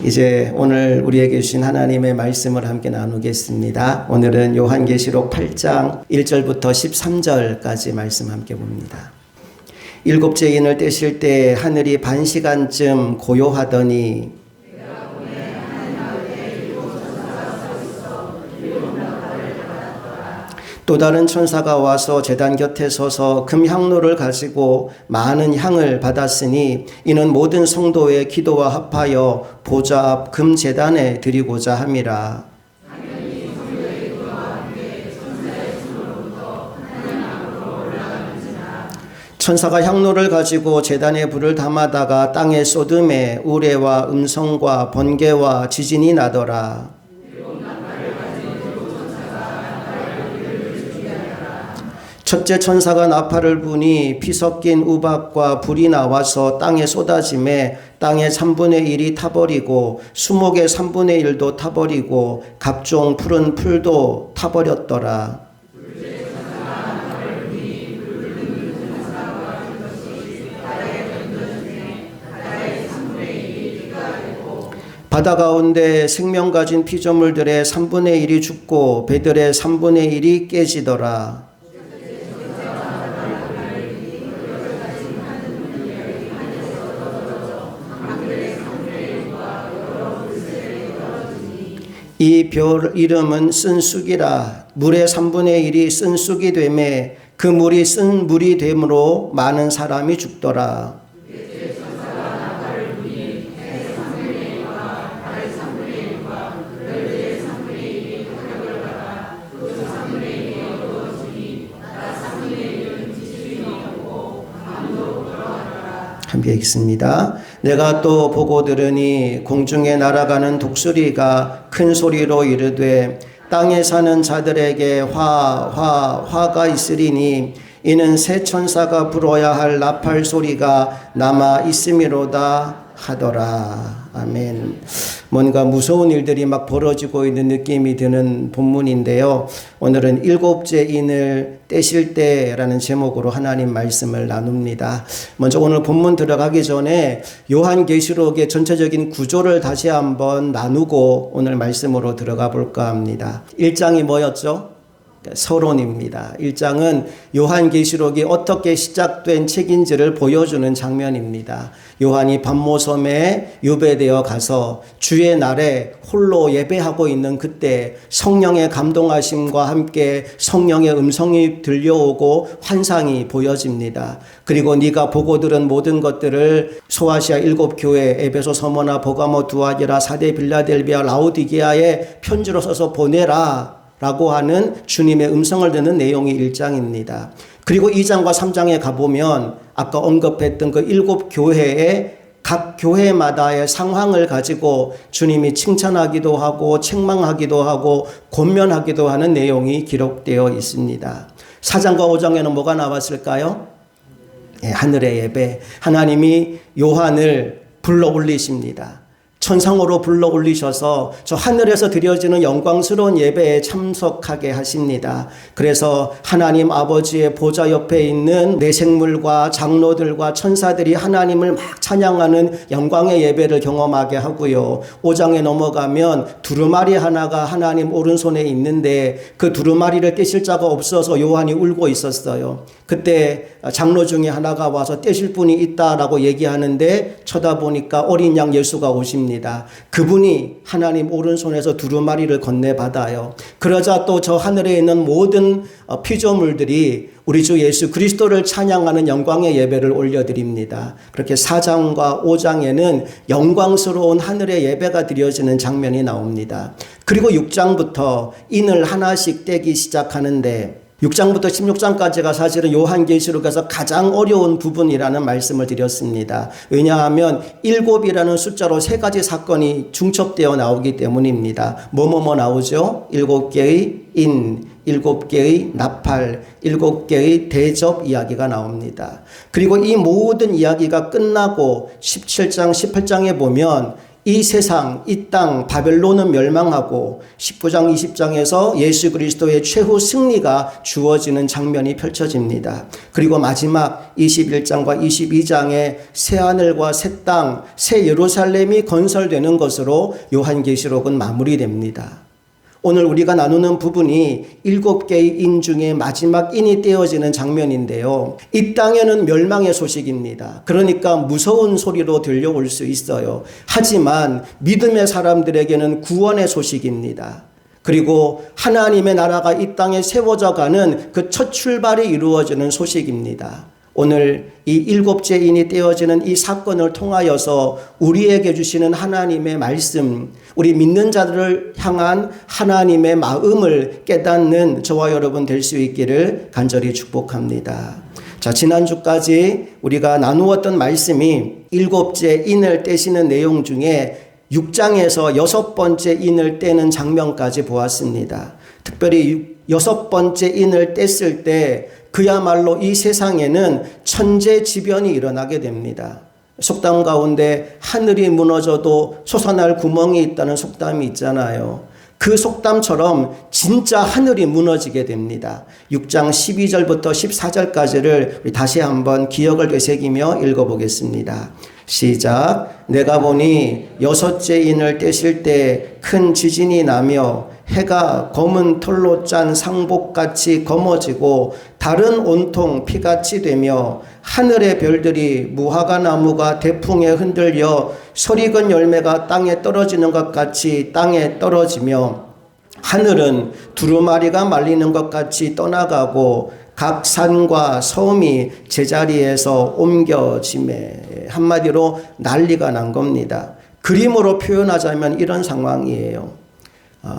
이제 오늘 우리에게 주신 하나님의 말씀을 함께 나누겠습니다. 오늘은 요한계시록 8장 1절부터 13절까지 말씀 함께 봅니다. 일곱째 인을 떼실 때 하늘이 반 시간쯤 고요하더니 또 다른 천사가 와서 제단 곁에 서서 금향로를 가지고 많은 향을 받았으니 이는 모든 성도의 기도와 합하여 보좌 앞 금제단에 드리고자 함이라. 천사가 향로를 가지고 제단에 불을 담아다가 땅에 쏟음에 우레와 음성과 번개와 지진이 나더라. 첫째 천사가 나팔을 부니 피 섞인 우박과 불이 나와서 땅에 쏟아짐에 땅의 3분의 1이 타버리고 수목의 3분의 1도 타버리고 각종 푸른 풀도 타버렸더라. 바다 가운데 생명 가진 피조물들의 3분의 1이 죽고 배들의 3분의 1이 깨지더라. 이 별 이름은 쓴쑥이라. 물의 3분의 1이 쓴쑥이 되매 그 물이 쓴 물이 되므로 많은 사람이 죽더라. 함께 읽습니다. 내가 또 보고 들으니 공중에 날아가는 독수리가 큰 소리로 이르되 땅에 사는 자들에게 화가 있으리니 이는 새 천사가 불어야 할 나팔 소리가 남아 있음이로다 하더라. 아멘. 뭔가 무서운 일들이 막 벌어지고 있는 느낌이 드는 본문인데요. 오늘은 일곱째 인을 떼실 때라는 제목으로 하나님 말씀을 나눕니다. 먼저 오늘 본문 들어가기 전에 요한계시록의 전체적인 구조를 다시 한번 나누고 오늘 말씀으로 들어가 볼까 합니다. 1장이 뭐였죠? 서론입니다. 1장은 요한계시록이 어떻게 시작된 책인지를 보여주는 장면입니다. 요한이 밤모섬에 유배되어 가서 주의 날에 홀로 예배하고 있는 그때 성령의 감동하심과 함께 성령의 음성이 들려오고 환상이 보여집니다. 그리고 네가 보고 들은 모든 것들을 소아시아 7교회 에베소, 서머나, 버가모, 두아디라, 사데, 빌라델비아, 라오디게아에 편지로 써서 보내라 라고 하는 주님의 음성을 듣는 내용이 1장입니다. 그리고 2장과 3장에 가보면 아까 언급했던 그 7교회의 각 교회마다의 상황을 가지고 주님이 칭찬하기도 하고 책망하기도 하고 권면하기도 하는 내용이 기록되어 있습니다. 4장과 5장에는 뭐가 나왔을까요? 하늘의 예배. 하나님이 요한을 불러 올리십니다. 천상으로 불러 올리셔서 저 하늘에서 드려지는 영광스러운 예배에 참석하게 하십니다. 그래서 하나님 아버지의 보좌 옆에 있는 내생물과 장로들과 천사들이 하나님을 막 찬양하는 영광의 예배를 경험하게 하고요. 5장에 넘어가면 두루마리 하나가 하나님 오른손에 있는데 그 두루마리를 떼실 자가 없어서 요한이 울고 있었어요. 그때 장로 중에 하나가 와서 떼실 분이 있다라고 얘기하는데 쳐다보니까 어린 양 예수가 오십니다. 그분이 하나님 오른손에서 두루마리를 건네받아요. 그러자 또 저 하늘에 있는 모든 피조물들이 우리 주 예수 그리스도를 찬양하는 영광의 예배를 올려드립니다. 그렇게 4장과 5장에는 영광스러운 하늘의 예배가 드려지는 장면이 나옵니다. 그리고 6장부터 인을 하나씩 떼기 시작하는데 6장부터 16장까지가 사실은 요한계시록에서 가장 어려운 부분이라는 말씀을 드렸습니다. 왜냐하면 7이라는 숫자로 3가지 사건이 중첩되어 나오기 때문입니다. 뭐뭐뭐 나오죠? 7개의 인, 7개의 나팔, 7개의 대접 이야기가 나옵니다. 그리고 이 모든 이야기가 끝나고 17장, 18장에 보면 이 세상, 이 땅, 바벨론은 멸망하고 19장, 20장에서 예수 그리스도의 최후 승리가 주어지는 장면이 펼쳐집니다. 그리고 마지막 21장과 22장에 새하늘과 새 땅, 새 예루살렘이 건설되는 것으로 요한계시록은 마무리됩니다. 오늘 우리가 나누는 부분이 7개의 인 중에 마지막 인이 떼어지는 장면인데요. 이 땅에는 멸망의 소식입니다. 그러니까 무서운 소리로 들려올 수 있어요. 하지만 믿음의 사람들에게는 구원의 소식입니다. 그리고 하나님의 나라가 이 땅에 세워져 가는 그 첫 출발이 이루어지는 소식입니다. 오늘 이 7째 인이 떼어지는 이 사건을 통하여서 우리에게 주시는 하나님의 말씀, 우리 믿는 자들을 향한 하나님의 마음을 깨닫는 저와 여러분 될 수 있기를 간절히 축복합니다. 자, 지난주까지 우리가 나누었던 말씀이 7째 인을 떼시는 내용 중에 6장에서 6번째 인을 떼는 장면까지 보았습니다. 특별히 6번째 인을 뗐을 때 그야말로 이 세상에는 천재지변이 일어나게 됩니다. 속담 가운데 하늘이 무너져도 솟아날 구멍이 있다는 속담이 있잖아요. 그 속담처럼 진짜 하늘이 무너지게 됩니다. 6장 12절부터 14절까지를 다시 한번 기억을 되새기며 읽어보겠습니다. 시작. 내가 보니 6째 인을 떼실 때 큰 지진이 나며 해가 검은 털로 짠 상복같이 검어지고 달은 온통 피같이 되며 하늘의 별들이 무화과 나무가 대풍에 흔들려 설익은 열매가 땅에 떨어지는 것 같이 땅에 떨어지며 하늘은 두루마리가 말리는 것 같이 떠나가고 각 산과 섬이 제자리에서 옮겨지매. 한마디로 난리가 난 겁니다. 그림으로 표현하자면 이런 상황이에요.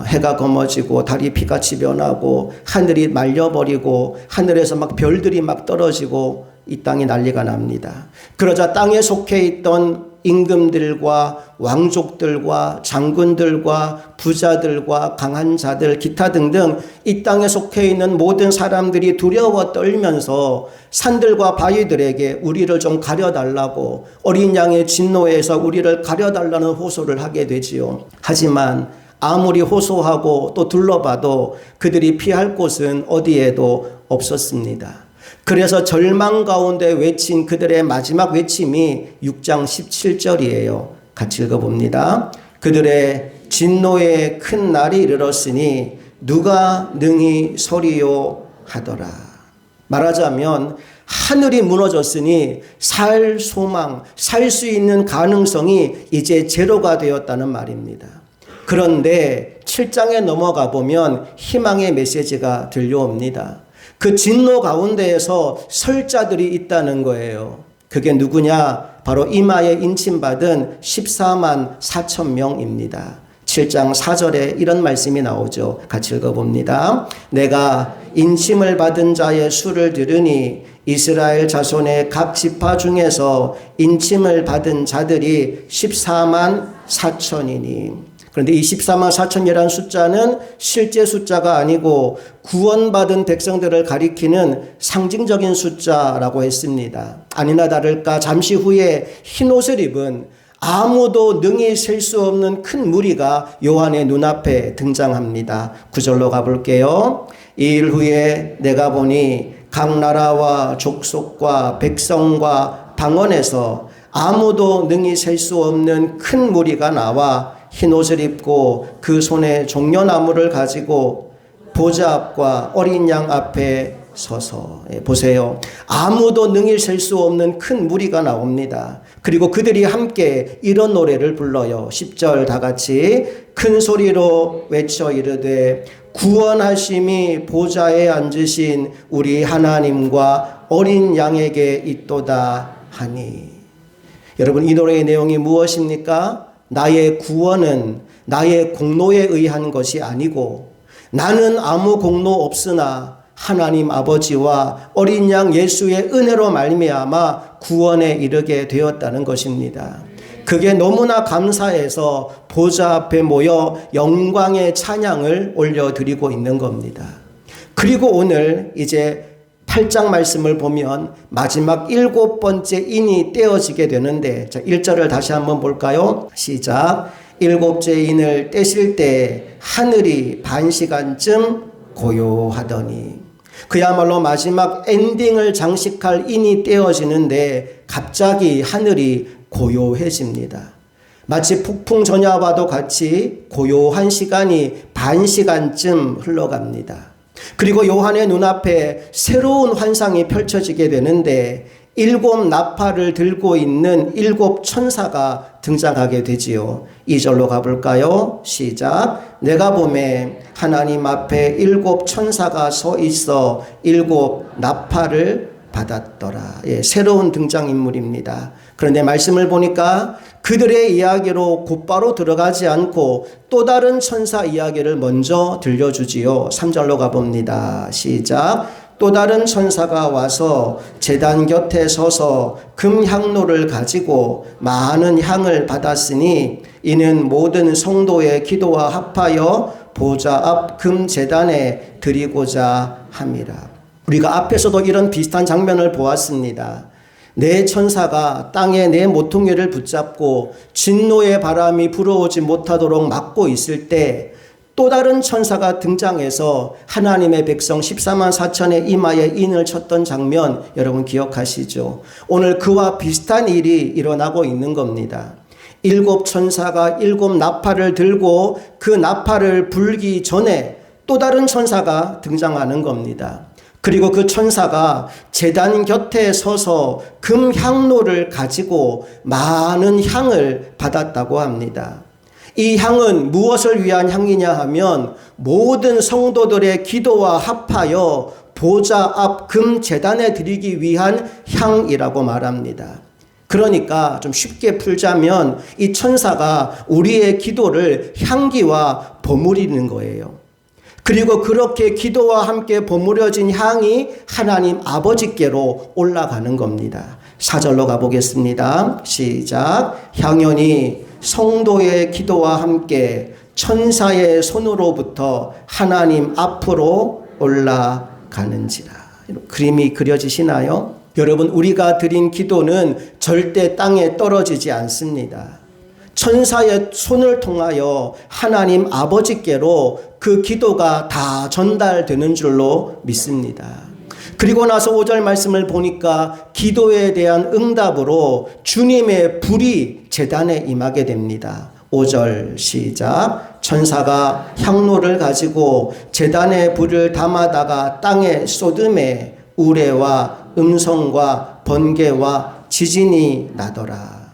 해가 검어지고 달이 피같이 변하고 하늘이 말려버리고 하늘에서 막 별들이 막 떨어지고 이 땅이 난리가 납니다. 그러자 땅에 속해 있던 임금들과 왕족들과 장군들과 부자들과 강한 자들 기타 등등 이 땅에 속해 있는 모든 사람들이 두려워 떨면서 산들과 바위들에게 우리를 좀 가려달라고 어린 양의 진노에서 우리를 가려달라는 호소를 하게 되지요. 하지만 아무리 호소하고 또 둘러봐도 그들이 피할 곳은 어디에도 없었습니다. 그래서 절망 가운데 외친 그들의 마지막 외침이 6장 17절이에요. 같이 읽어봅니다. 그들의 진노의 큰 날이 이르렀으니 누가 능히 서리요 하더라. 말하자면 하늘이 무너졌으니 살 소망, 살 수 있는 가능성이 이제 제로가 되었다는 말입니다. 그런데 7장에 넘어가 보면 희망의 메시지가 들려옵니다. 그 진노 가운데에서 설 자들이 있다는 거예요. 그게 누구냐? 바로 이마에 인침받은 14만 4천 명입니다. 7장 4절에 이런 말씀이 나오죠. 같이 읽어봅니다. 내가 인침을 받은 자의 수를 들으니 이스라엘 자손의 각 지파 중에서 인침을 받은 자들이 14만 4천이니. 그런데 이 14만 4천이라는 숫자는 실제 숫자가 아니고 구원받은 백성들을 가리키는 상징적인 숫자라고 했습니다. 아니나 다를까 잠시 후에 흰옷을 입은 아무도 능히 셀 수 없는 큰 무리가 요한의 눈앞에 등장합니다. 9절로 가볼게요. 이 일 후에 내가 보니 각 나라와 족속과 백성과 방언에서 아무도 능히 셀 수 없는 큰 무리가 나와 흰옷을 입고 그 손에 종려나무를 가지고 보좌 앞과 어린 양 앞에 서서. 보세요. 아무도 능히 셀 수 없는 큰 무리가 나옵니다. 그리고 그들이 함께 이런 노래를 불러요. 10절 다 같이 큰 소리로 외쳐 이르되 구원하심이 보좌에 앉으신 우리 하나님과 어린 양에게 있도다 하니. 여러분, 이 노래의 내용이 무엇입니까? 나의 구원은 나의 공로에 의한 것이 아니고 나는 아무 공로 없으나 하나님 아버지와 어린 양 예수의 은혜로 말미암아 구원에 이르게 되었다는 것입니다. 그게 너무나 감사해서 보좌 앞에 모여 영광의 찬양을 올려드리고 있는 겁니다. 그리고 오늘 이제 8장 말씀을 보면 마지막 7번째 인이 떼어지게 되는데, 자, 1절을 다시 한번 볼까요? 시작. 7째 인을 떼실 때 하늘이 반시간쯤 고요하더니. 그야말로 마지막 엔딩을 장식할 인이 떼어지는데 갑자기 하늘이 고요해집니다. 마치 폭풍 전야와도 같이 고요한 시간이 반시간쯤 흘러갑니다. 그리고 요한의 눈앞에 새로운 환상이 펼쳐지게 되는데 7 나팔을 들고 있는 7 천사가 등장하게 되지요. 2절로 가볼까요? 시작. 내가 보매 하나님 앞에 7 천사가 서 있어 7 나팔을 받았더라. 예, 새로운 등장인물입니다. 그런데 말씀을 보니까 그들의 이야기로 곧바로 들어가지 않고 또 다른 천사 이야기를 먼저 들려주지요. 3절로 가봅니다. 시작. 또 다른 천사가 와서 제단 곁에 서서 금향로를 가지고 많은 향을 받았으니 이는 모든 성도의 기도와 합하여 보좌 앞 금제단에 드리고자 함이라. 우리가 앞에서도 이런 비슷한 장면을 보았습니다. 네 천사가 땅에 네 모퉁이를 붙잡고 진노의 바람이 불어오지 못하도록 막고 있을 때 또 다른 천사가 등장해서 하나님의 백성 14만 4천의 이마에 인을 쳤던 장면 여러분 기억하시죠? 오늘 그와 비슷한 일이 일어나고 있는 겁니다. 7 천사가 7 나팔을 들고 그 나팔을 불기 전에 또 다른 천사가 등장하는 겁니다. 그리고 그 천사가 제단 곁에 서서 금향로를 가지고 많은 향을 받았다고 합니다. 이 향은 무엇을 위한 향이냐 하면 모든 성도들의 기도와 합하여 보좌 앞 금제단에 드리기 위한 향이라고 말합니다. 그러니까 좀 쉽게 풀자면 이 천사가 우리의 기도를 향기와 버무리는 거예요. 그리고 그렇게 기도와 함께 버무려진 향이 하나님 아버지께로 올라가는 겁니다. 4절로 가보겠습니다. 시작. 향연이 성도의 기도와 함께 천사의 손으로부터 하나님 앞으로 올라가는지라. 그림이 그려지시나요? 여러분, 우리가 드린 기도는 절대 땅에 떨어지지 않습니다. 천사의 손을 통하여 하나님 아버지께로 그 기도가 다 전달되는 줄로 믿습니다. 그리고 나서 5절 말씀을 보니까 기도에 대한 응답으로 주님의 불이 제단에 임하게 됩니다. 5절 시작. 천사가 향로를 가지고 제단에 불을 담아다가 땅에 쏟음에 우레와 음성과 번개와 지진이 나더라.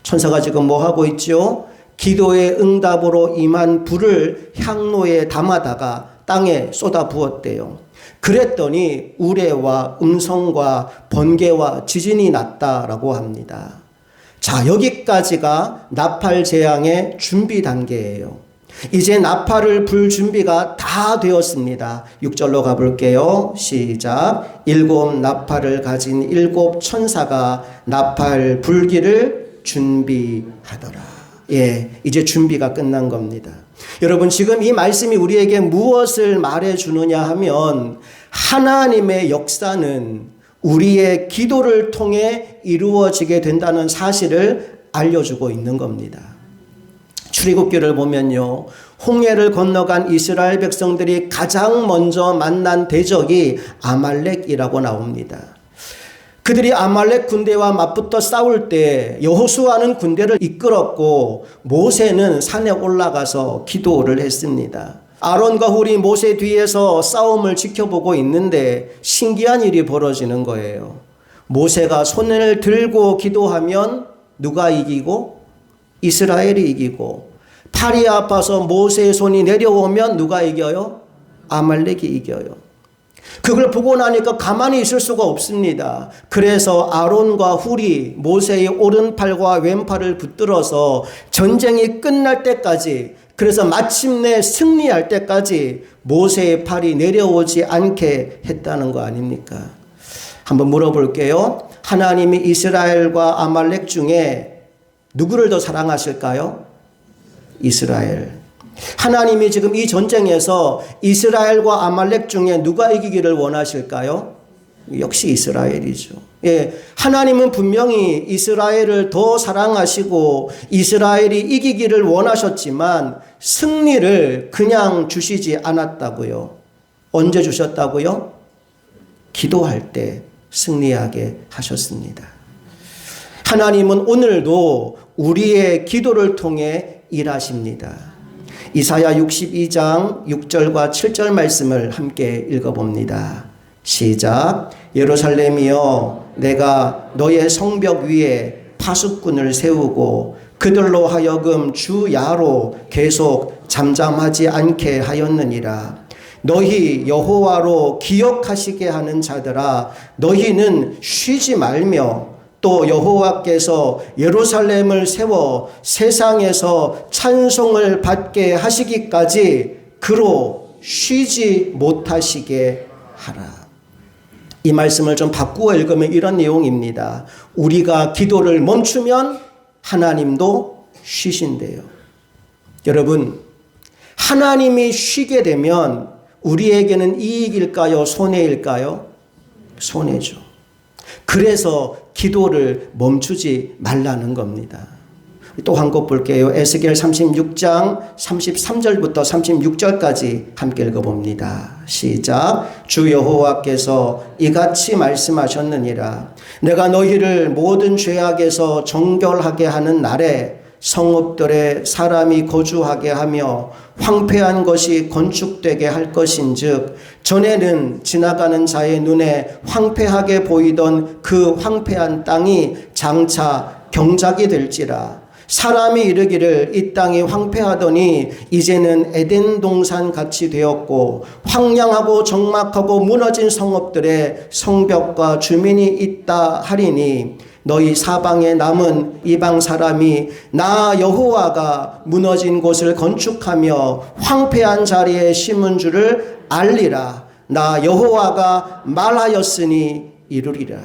천사가 지금 뭐 하고 있죠? 기도의 응답으로 임한 불을 향로에 담아다가 땅에 쏟아 부었대요. 그랬더니 우레와 음성과 번개와 지진이 났다라고 합니다. 자, 여기까지가 나팔 재앙의 준비 단계예요. 이제 나팔을 불 준비가 다 되었습니다. 6절로 가볼게요. 시작. 7 나팔을 가진 7 천사가 나팔 불기를 준비하더라. 예, 이제 준비가 끝난 겁니다. 여러분, 지금 이 말씀이 우리에게 무엇을 말해주느냐 하면 하나님의 역사는 우리의 기도를 통해 이루어지게 된다는 사실을 알려주고 있는 겁니다. 출애굽기를 보면요, 홍해를 건너간 이스라엘 백성들이 가장 먼저 만난 대적이 아말렉이라고 나옵니다. 그들이 아말렉 군대와 맞붙어 싸울 때 여호수아는 군대를 이끌었고 모세는 산에 올라가서 기도를 했습니다. 아론과 훌이 모세 뒤에서 싸움을 지켜보고 있는데 신기한 일이 벌어지는 거예요. 모세가 손을 들고 기도하면 누가 이기고? 이스라엘이 이기고, 팔이 아파서 모세의 손이 내려오면 누가 이겨요? 아말렉이 이겨요. 그걸 보고 나니까 가만히 있을 수가 없습니다. 그래서 아론과 훌이 모세의 오른팔과 왼팔을 붙들어서 전쟁이 끝날 때까지, 그래서 마침내 승리할 때까지 모세의 팔이 내려오지 않게 했다는 거 아닙니까? 한번 물어볼게요. 하나님이 이스라엘과 아말렉 중에 누구를 더 사랑하실까요? 이스라엘. 하나님이 지금 이 전쟁에서 이스라엘과 아말렉 중에 누가 이기기를 원하실까요? 역시 이스라엘이죠. 예, 하나님은 분명히 이스라엘을 더 사랑하시고 이스라엘이 이기기를 원하셨지만 승리를 그냥 주시지 않았다고요. 언제 주셨다고요? 기도할 때 승리하게 하셨습니다. 하나님은 오늘도 우리의 기도를 통해 일하십니다. 이사야 62장 6절과 7절 말씀을 함께 읽어봅니다. 시작. 예루살렘이여, 내가 너의 성벽 위에 파수꾼을 세우고 그들로 하여금 주야로 계속 잠잠하지 않게 하였느니라. 너희 여호와로 기억하시게 하는 자들아, 너희는 쉬지 말며 또 여호와께서 예루살렘을 세워 세상에서 찬송을 받게 하시기까지 그로 쉬지 못하시게 하라. 이 말씀을 좀 바꾸어 읽으면 이런 내용입니다. 우리가 기도를 멈추면 하나님도 쉬신대요. 여러분, 하나님이 쉬게 되면 우리에게는 이익일까요? 손해일까요? 손해죠. 그래서 기도를 멈추지 말라는 겁니다. 또 한 것 볼게요. 에스겔 36장 33절부터 36절까지 함께 읽어봅니다. 시작. 주 여호와께서 이같이 말씀하셨느니라. 내가 너희를 모든 죄악에서 정결하게 하는 날에 성읍들에 사람이 거주하게 하며 황폐한 것이 건축되게 할 것인즉 전에는 지나가는 자의 눈에 황폐하게 보이던 그 황폐한 땅이 장차 경작이 될지라. 사람이 이르기를 이 땅이 황폐하더니 이제는 에덴 동산 같이 되었고 황량하고 적막하고 무너진 성읍들에 성벽과 주민이 있다 하리니 너희 사방에 남은 이방 사람이 나 여호와가 무너진 곳을 건축하며 황폐한 자리에 심은 줄을 알리라. 나 여호와가 말하였으니 이루리라.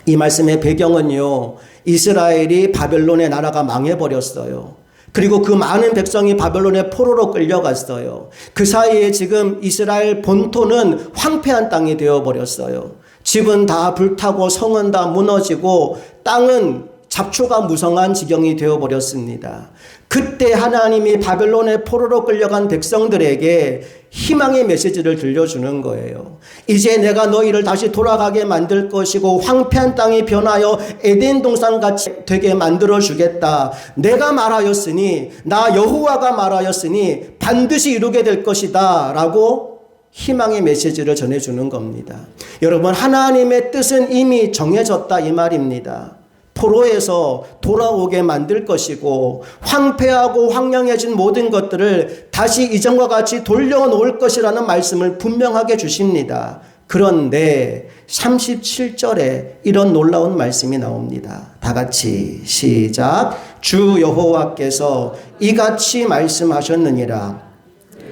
이 말씀의 배경은요, 이스라엘이 바벨론의 나라가 망해버렸어요. 그리고 그 많은 백성이 바벨론의 포로로 끌려갔어요. 그 사이에 지금 이스라엘 본토는 황폐한 땅이 되어버렸어요. 집은 다 불타고 성은 다 무너지고 땅은 잡초가 무성한 지경이 되어버렸습니다. 그때 하나님이 바벨론의 포로로 끌려간 백성들에게 희망의 메시지를 들려주는 거예요. 이제 내가 너희를 다시 돌아가게 만들 것이고 황폐한 땅이 변하여 에덴 동산같이 되게 만들어주겠다. 내가 말하였으니, 나 여호와가 말하였으니 반드시 이루게 될 것이다 라고 희망의 메시지를 전해주는 겁니다. 여러분, 하나님의 뜻은 이미 정해졌다 이 말입니다. 포로에서 돌아오게 만들 것이고 황폐하고 황량해진 모든 것들을 다시 이전과 같이 돌려놓을 것이라는 말씀을 분명하게 주십니다. 그런데 37절에 이런 놀라운 말씀이 나옵니다. 다 같이 시작. 주 여호와께서 이같이 말씀하셨느니라.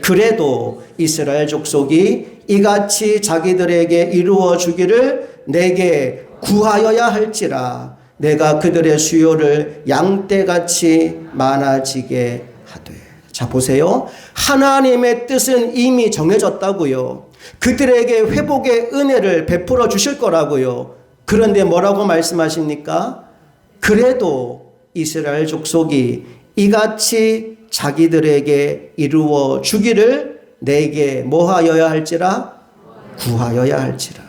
그래도 이스라엘 족속이 이같이 자기들에게 이루어 주기를 내게 구하여야 할지라. 내가 그들의 수요를 양떼같이 많아지게 하되. 자, 보세요. 하나님의 뜻은 이미 정해졌다고요. 그들에게 회복의 은혜를 베풀어 주실 거라고요. 그런데 뭐라고 말씀하십니까? 그래도 이스라엘 족속이 이같이 자기들에게 이루어 주기를 내게 뭐하여야 할지라? 구하여야 할지라.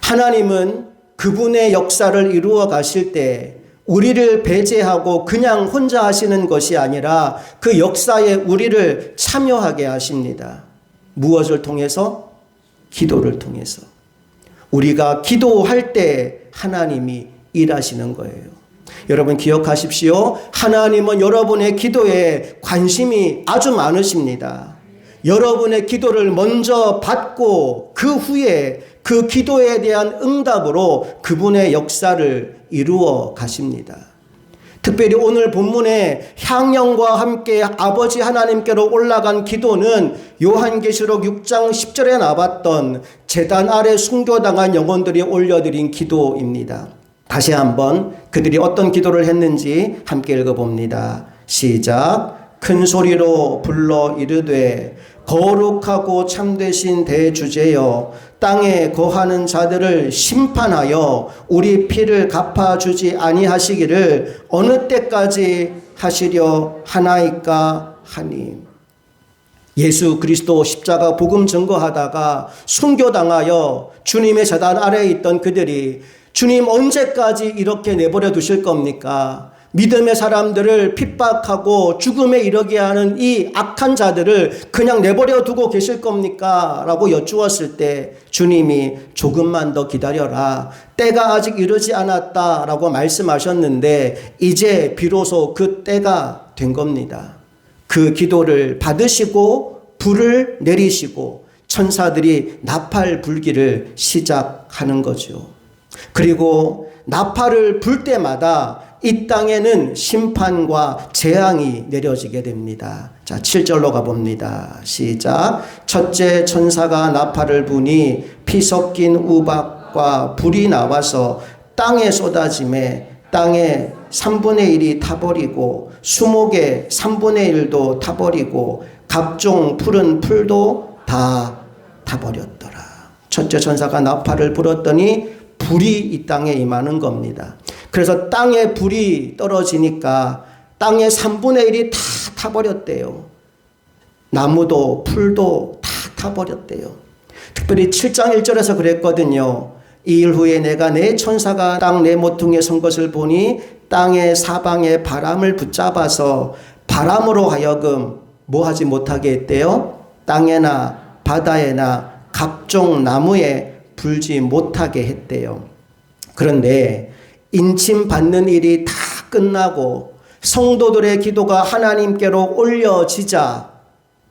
하나님은 그분의 역사를 이루어 가실 때 우리를 배제하고 그냥 혼자 하시는 것이 아니라 그 역사에 우리를 참여하게 하십니다. 무엇을 통해서? 기도를 통해서. 우리가 기도할 때 하나님이 일하시는 거예요. 여러분 기억하십시오. 하나님은 여러분의 기도에 관심이 아주 많으십니다. 여러분의 기도를 먼저 받고 그 후에 그 기도에 대한 응답으로 그분의 역사를 이루어 가십니다. 특별히 오늘 본문에 향연과 함께 아버지 하나님께로 올라간 기도는 요한계시록 6장 10절에 나왔던 제단 아래 순교당한 영혼들이 올려드린 기도입니다. 다시 한번 그들이 어떤 기도를 했는지 함께 읽어봅니다. 시작. 큰 소리로 불러 이르되 거룩하고 참되신 대주제여, 땅에 거하는 자들을 심판하여 우리 피를 갚아주지 아니하시기를 어느 때까지 하시려 하나이까 하니. 예수 그리스도 십자가 복음 증거하다가 순교당하여 주님의 재단 아래에 있던 그들이 주님 언제까지 이렇게 내버려 두실 겁니까? 믿음의 사람들을 핍박하고 죽음에 이르게 하는 이 악한 자들을 그냥 내버려 두고 계실 겁니까? 라고 여쭈었을 때 주님이 조금만 더 기다려라. 때가 아직 이르지 않았다 라고 말씀하셨는데 이제 비로소 그 때가 된 겁니다. 그 기도를 받으시고 불을 내리시고 천사들이 나팔 불기를 시작하는 거죠. 그리고 나팔을 불 때마다 이 땅에는 심판과 재앙이 내려지게 됩니다. 자, 7절로 가봅니다. 시작. 첫째 천사가 나팔을 부니 피 섞인 우박과 불이 나와서 땅에 쏟아짐에 땅의 3분의 1이 타버리고 수목의 3분의 1도 타버리고 각종 푸른 풀도 다 타버렸더라. 첫째 천사가 나팔을 불었더니 불이 이 땅에 임하는 겁니다. 그래서 땅에 불이 떨어지니까 땅의 3분의 1이 다 타버렸대요. 나무도 풀도 다 타버렸대요. 특별히 7장 1절에서 그랬거든요. 이 일 후에 내가 내 천사가 땅 내 모퉁이에 선 것을 보니 땅의 사방에 바람을 붙잡아서 바람으로 하여금 뭐 하지 못하게 했대요? 땅에나 바다에나 각종 나무에 불지 못하게 했대요. 그런데 인침받는 일이 다 끝나고 성도들의 기도가 하나님께로 올려지자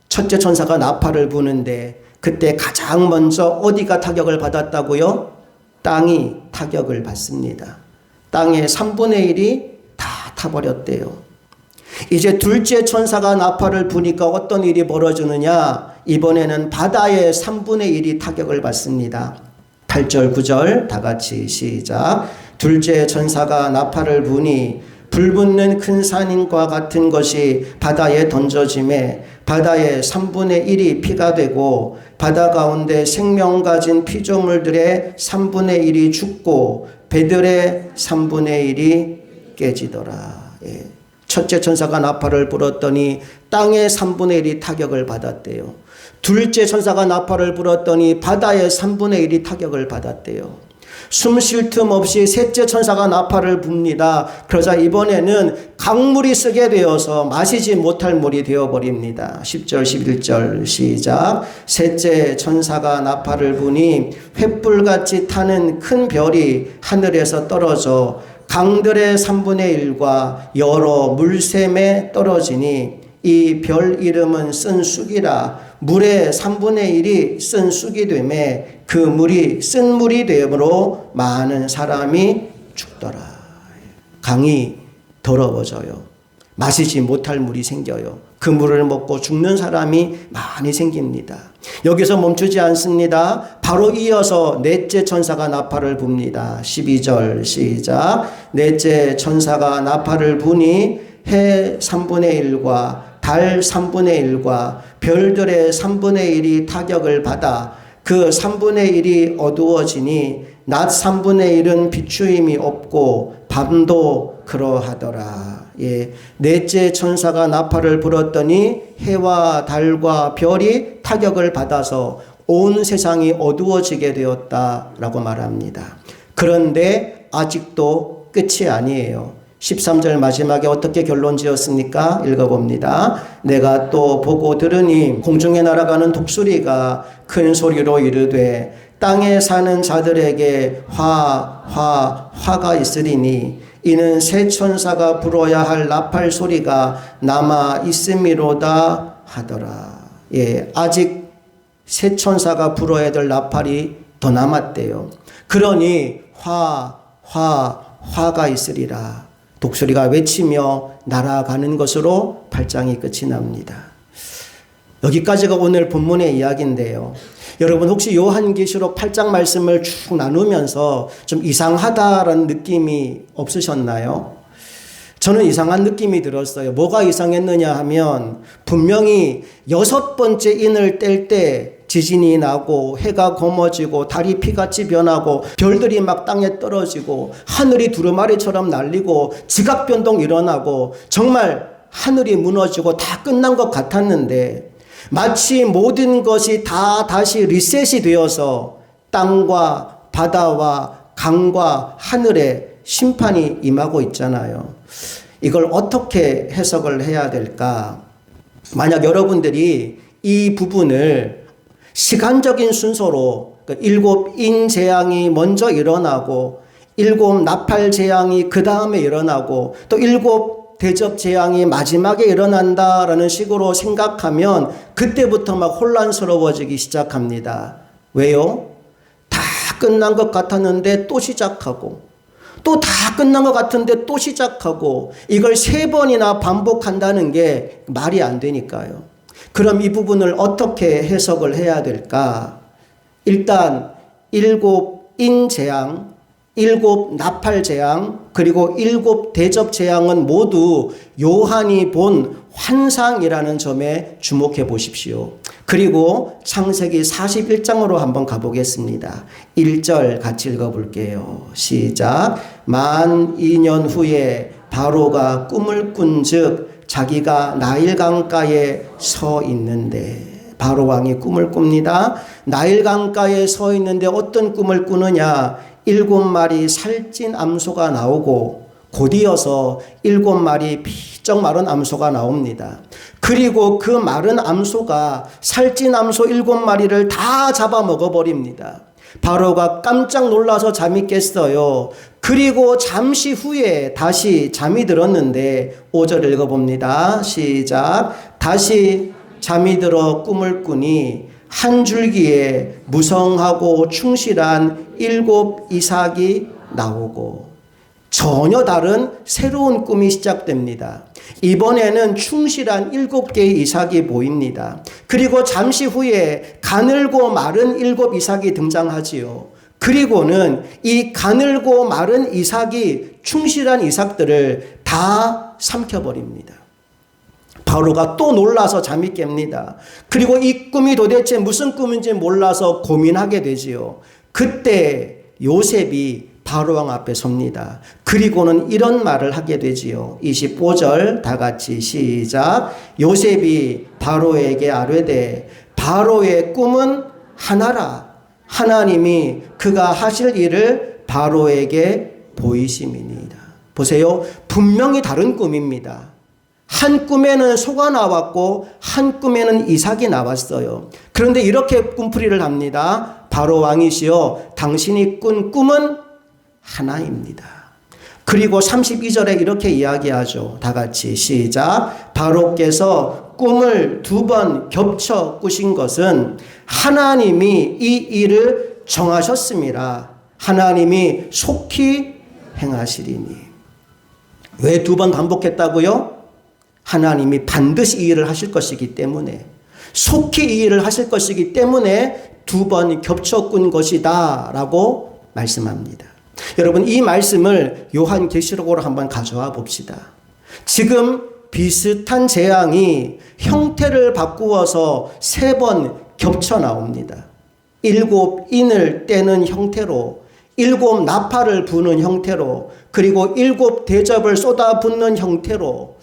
첫째 천사가 나팔을 부는데 그때 가장 먼저 어디가 타격을 받았다고요? 땅이 타격을 받습니다. 땅의 3분의 1이 다 타버렸대요. 이제 둘째 천사가 나팔을 부니까 어떤 일이 벌어지느냐? 이번에는 바다의 3분의 1이 타격을 받습니다. 8절 9절 다 같이 시작. 둘째 천사가 나팔을 부니 불붙는 큰 산인과 같은 것이 바다에 던져짐에 바다의 3분의 1이 피가 되고 바다 가운데 생명 가진 피조물들의 3분의 1이 죽고 배들의 3분의 1이 깨지더라. 예. 첫째 천사가 나팔을 불었더니 땅의 3분의 1이 타격을 받았대요. 둘째 천사가 나팔을 불었더니 바다의 3분의 1이 타격을 받았대요. 숨 쉴 틈 없이 셋째 천사가 나팔을 붑니다. 그러자 이번에는 강물이 쓰게 되어서 마시지 못할 물이 되어버립니다. 10절 11절 시작. 셋째 천사가 나팔을 부니 횃불같이 타는 큰 별이 하늘에서 떨어져 강들의 3분의 1과 여러 물샘에 떨어지니 이 별 이름은 쓴 쑥이라. 물의 3분의 1이 쓴 쑥이 되매 그 물이 쓴 물이 되므로 많은 사람이 죽더라. 강이 더러워져요. 마시지 못할 물이 생겨요. 그 물을 먹고 죽는 사람이 많이 생깁니다. 여기서 멈추지 않습니다. 바로 이어서 넷째 천사가 나팔을 붑니다. 12절 시작. 넷째 천사가 나팔을 부니 해 3분의 1과 달 3분의 1과 별들의 3분의 1이 타격을 받아 그 3분의 1이 어두워지니 낮 3분의 1은 비추임이 없고 밤도 그러하더라. 예. 넷째 천사가 나팔을 불었더니 해와 달과 별이 타격을 받아서 온 세상이 어두워지게 되었다라고 말합니다. 그런데 아직도 끝이 아니에요. 13절 마지막에 어떻게 결론 지었습니까? 읽어봅니다. 내가 또 보고 들으니 공중에 날아가는 독수리가 큰 소리로 이르되 땅에 사는 자들에게 화가 있으리니 이는 새 천사가 불어야 할 나팔 소리가 남아 있음이로다 하더라. 예, 아직 새 천사가 불어야 될 나팔이 더 남았대요. 그러니 화가 있으리라. 독수리가 외치며 날아가는 것으로 8장이 끝이 납니다. 여기까지가 오늘 본문의 이야기인데요. 여러분 혹시 요한계시록 8장 말씀을 쭉 나누면서 좀 이상하다라는 느낌이 없으셨나요? 저는 이상한 느낌이 들었어요. 뭐가 이상했느냐 하면 분명히 6번째 인을 뗄 때 지진이 나고 해가 검어지고 달이 피같이 변하고 별들이 막 땅에 떨어지고 하늘이 두루마리처럼 날리고 지각변동 일어나고 정말 하늘이 무너지고 다 끝난 것 같았는데 마치 모든 것이 다 다시 리셋이 되어서 땅과 바다와 강과 하늘에 심판이 임하고 있잖아요. 이걸 어떻게 해석을 해야 될까? 만약 여러분들이 이 부분을 시간적인 순서로 7 인재앙이 먼저 일어나고 7 나팔재앙이 그 다음에 일어나고 또 7 대접재앙이 마지막에 일어난다라는 식으로 생각하면 그때부터 막 혼란스러워지기 시작합니다. 왜요? 다 끝난 것 같았는데 또 시작하고 또 다 끝난 것 같은데 또 시작하고 이걸 3번이나 반복한다는 게 말이 안 되니까요. 그럼 이 부분을 어떻게 해석을 해야 될까? 일단 7 인재앙, 7 나팔재앙, 그리고 7 대접재앙은 모두 요한이 본 환상이라는 점에 주목해 보십시오. 그리고 창세기 41장으로 한번 가보겠습니다. 1절 같이 읽어볼게요. 시작. 만 2년 후에 바로가 꿈을 꾼즉 자기가 나일 강가에 서 있는데, 바로 왕이 꿈을 꿉니다. 나일 강가에 서 있는데 어떤 꿈을 꾸느냐? 7마리 살찐 암소가 나오고 곧이어서 7마리 피쩍 마른 암소가 나옵니다. 그리고 그 마른 암소가 살찐 암소 7마리를 다 잡아먹어버립니다. 바로가 깜짝 놀라서 잠이 깼어요. 그리고 잠시 후에 다시 잠이 들었는데 5절 읽어봅니다. 시작. 다시 잠이 들어 꿈을 꾸니 한 줄기에 무성하고 충실한 7 이삭이 나오고, 전혀 다른 새로운 꿈이 시작됩니다. 이번에는 충실한 7개의 이삭이 보입니다. 그리고 잠시 후에 가늘고 마른 7 이삭이 등장하지요. 그리고는 이 가늘고 마른 이삭이 충실한 이삭들을 다 삼켜버립니다. 바로가 또 놀라서 잠이 깹니다. 그리고 이 꿈이 도대체 무슨 꿈인지 몰라서 고민하게 되지요. 그때 요셉이 바로왕 앞에 섭니다. 그리고는 이런 말을 하게 되지요. 25절 다 같이 시작. 요셉이 바로에게 아뢰되 바로의 꿈은 하나라. 하나님이 그가 하실 일을 바로에게 보이심이니이다. 보세요. 분명히 다른 꿈입니다. 한 꿈에는 소가 나왔고 한 꿈에는 이삭이 나왔어요. 그런데 이렇게 꿈풀이를 합니다. 바로 왕이시여, 당신이 꾼 꿈은 하나입니다. 그리고 32절에 이렇게 이야기하죠. 다 같이 시작. 바로께서 꿈을 2번 겹쳐 꾸신 것은 하나님이 이 일을 정하셨음이라. 하나님이 속히 행하시리니. 왜 2번 반복했다고요? 하나님이 반드시 이 일을 하실 것이기 때문에, 속히 이 일을 하실 것이기 때문에 2번 겹쳐 꾼 것이다 라고 말씀합니다. 여러분, 이 말씀을 요한계시록으로 한번 가져와 봅시다. 지금 비슷한 재앙이 형태를 바꾸어서 3번 겹쳐 나옵니다. 7 인을 떼는 형태로, 7 나팔을 부는 형태로, 그리고 7 대접을 쏟아붓는 형태로.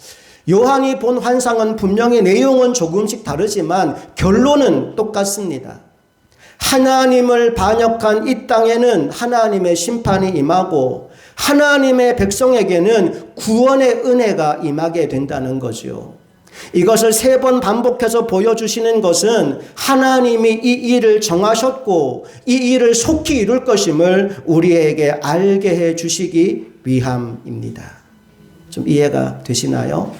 요한이 본 환상은 분명히 내용은 조금씩 다르지만 결론은 똑같습니다. 하나님을 반역한 이 땅에는 하나님의 심판이 임하고 하나님의 백성에게는 구원의 은혜가 임하게 된다는 거죠. 이것을 3번 반복해서 보여주시는 것은 하나님이 이 일을 정하셨고 이 일을 속히 이룰 것임을 우리에게 알게 해 주시기 위함입니다. 좀 이해가 되시나요?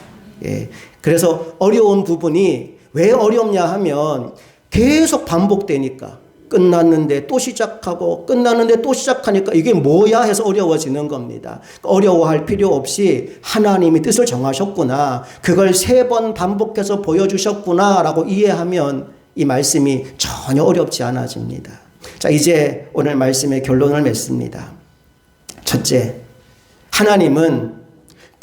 예. 그래서 어려운 부분이 왜 어렵냐 하면 계속 반복되니까, 끝났는데 또 시작하고 끝났는데 또 시작하니까 이게 뭐야 해서 어려워지는 겁니다. 어려워할 필요 없이 하나님이 뜻을 정하셨구나, 그걸 3번 반복해서 보여주셨구나 라고 이해하면 이 말씀이 전혀 어렵지 않아집니다. 자, 이제 오늘 말씀의 결론을 맺습니다. 첫째, 하나님은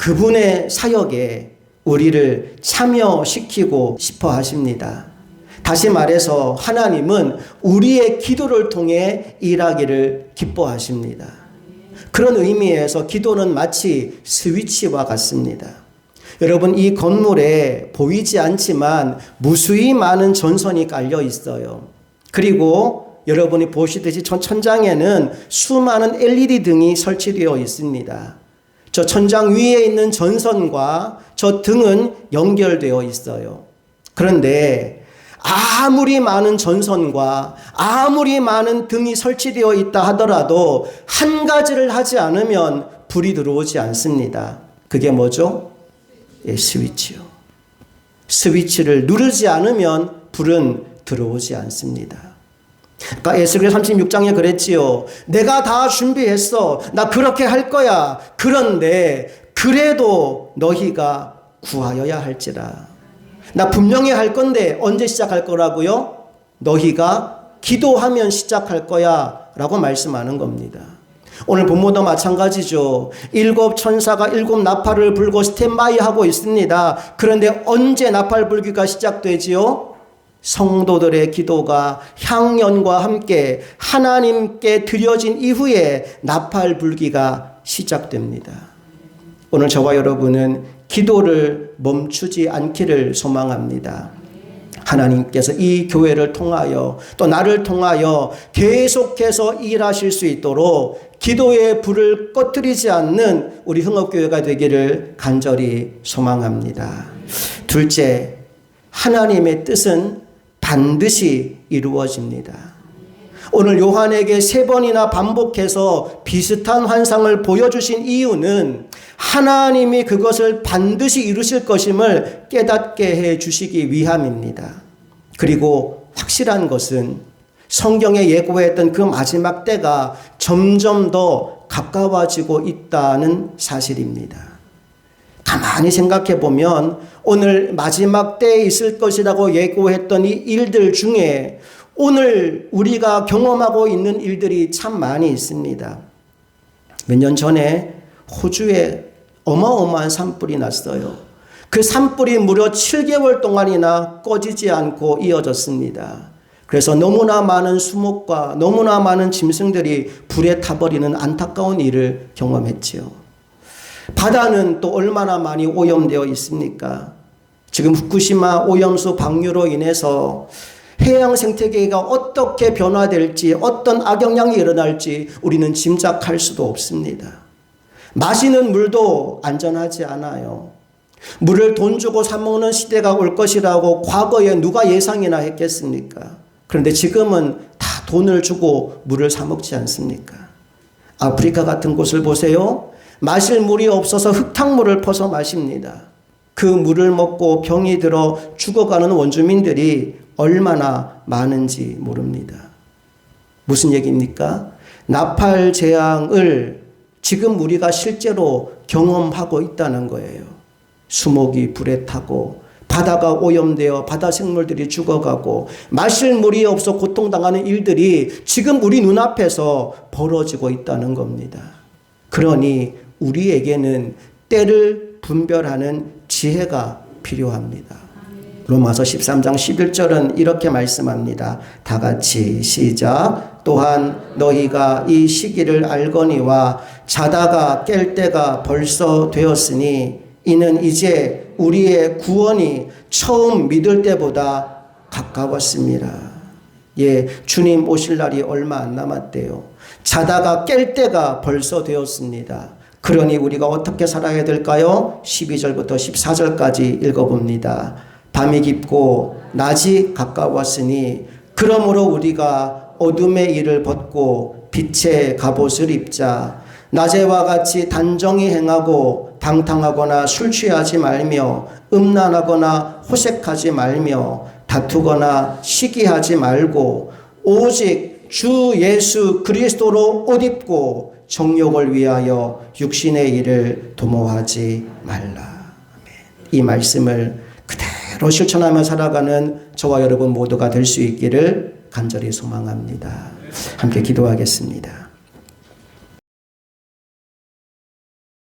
그분의 사역에 우리를 참여시키고 싶어 하십니다. 다시 말해서 하나님은 우리의 기도를 통해 일하기를 기뻐하십니다. 그런 의미에서 기도는 마치 스위치와 같습니다. 여러분, 이 건물에 보이지 않지만 무수히 많은 전선이 깔려 있어요. 그리고 여러분이 보시듯이 천장에는 수많은 LED 등이 설치되어 있습니다. 저 천장 위에 있는 전선과 저 등은 연결되어 있어요. 그런데 아무리 많은 전선과 아무리 많은 등이 설치되어 있다 하더라도 한 가지를 하지 않으면 불이 들어오지 않습니다. 그게 뭐죠? 스위치요. 스위치를 누르지 않으면 불은 들어오지 않습니다. 그러니까 에스겔 36장에 그랬지요. 내가 다 준비했어. 나 그렇게 할 거야. 그런데 그래도 너희가 구하여야 할지라. 나 분명히 할 건데 언제 시작할 거라고요? 너희가 기도하면 시작할 거야 라고 말씀하는 겁니다. 오늘 본문도 마찬가지죠. 7 천사가 7 나팔을 불고 스탠바이 하고 있습니다. 그런데 언제 나팔 불기가 시작되지요? 성도들의 기도가 향연과 함께 하나님께 드려진 이후에 나팔 불기가 시작됩니다. 오늘 저와 여러분은 기도를 멈추지 않기를 소망합니다. 하나님께서 이 교회를 통하여 또 나를 통하여 계속해서 일하실 수 있도록 기도의 불을 꺼뜨리지 않는 우리 흥업교회가 되기를 간절히 소망합니다. 둘째, 하나님의 뜻은 반드시 이루어집니다. 오늘 요한에게 3번이나 반복해서 비슷한 환상을 보여주신 이유는 하나님이 그것을 반드시 이루실 것임을 깨닫게 해 주시기 위함입니다. 그리고 확실한 것은 성경에 예고했던 그 마지막 때가 점점 더 가까워지고 있다는 사실입니다. 가만히 생각해 보면 오늘 마지막 때에 있을 것이라고 예고했던 이 일들 중에 오늘 우리가 경험하고 있는 일들이 참 많이 있습니다. 몇 년 전에 호주에 어마어마한 산불이 났어요. 그 산불이 무려 7개월 동안이나 꺼지지 않고 이어졌습니다. 그래서 너무나 많은 수목과 너무나 많은 짐승들이 불에 타버리는 안타까운 일을 경험했지요. 바다는 또 얼마나 많이 오염되어 있습니까? 지금 후쿠시마 오염수 방류로 인해서 해양 생태계가 어떻게 변화될지, 어떤 악영향이 일어날지 우리는 짐작할 수도 없습니다. 마시는 물도 안전하지 않아요. 물을 돈 주고 사 먹는 시대가 올 것이라고 과거에 누가 예상이나 했겠습니까? 그런데 지금은 다 돈을 주고 물을 사 먹지 않습니까? 아프리카 같은 곳을 보세요. 마실 물이 없어서 흙탕물을 퍼서 마십니다. 그 물을 먹고 병이 들어 죽어가는 원주민들이 얼마나 많은지 모릅니다. 무슨 얘기입니까? 나팔 재앙을 지금 우리가 실제로 경험하고 있다는 거예요. 수목이 불에 타고 바다가 오염되어 바다 생물들이 죽어가고 마실 물이 없어 고통당하는 일들이 지금 우리 눈앞에서 벌어지고 있다는 겁니다. 그러니 우리에게는 때를 분별하는 지혜가 필요합니다. 로마서 13장 11절은 이렇게 말씀합니다. 다 같이 시작. 또한 너희가 이 시기를 알거니와 자다가 깰 때가 벌써 되었으니 이는 이제 우리의 구원이 처음 믿을 때보다 가까웠습니다. 예, 주님 오실 날이 얼마 안 남았대요. 자다가 깰 때가 벌써 되었습니다. 그러니 우리가 어떻게 살아야 될까요? 12절부터 14절까지 읽어봅니다. 밤이 깊고 낮이 가까웠으니 그러므로 우리가 어둠의 일을 벗고 빛의 갑옷을 입자. 낮에와 같이 단정히 행하고 방탕하거나 술 취하지 말며 음란하거나 호색하지 말며 다투거나 시기하지 말고 오직 주 예수 그리스도로 옷 입고 정욕을 위하여 육신의 일을 도모하지 말라. 이 말씀을 그대로 실천하며 살아가는 저와 여러분 모두가 될 수 있기를 간절히 소망합니다. 함께 기도하겠습니다.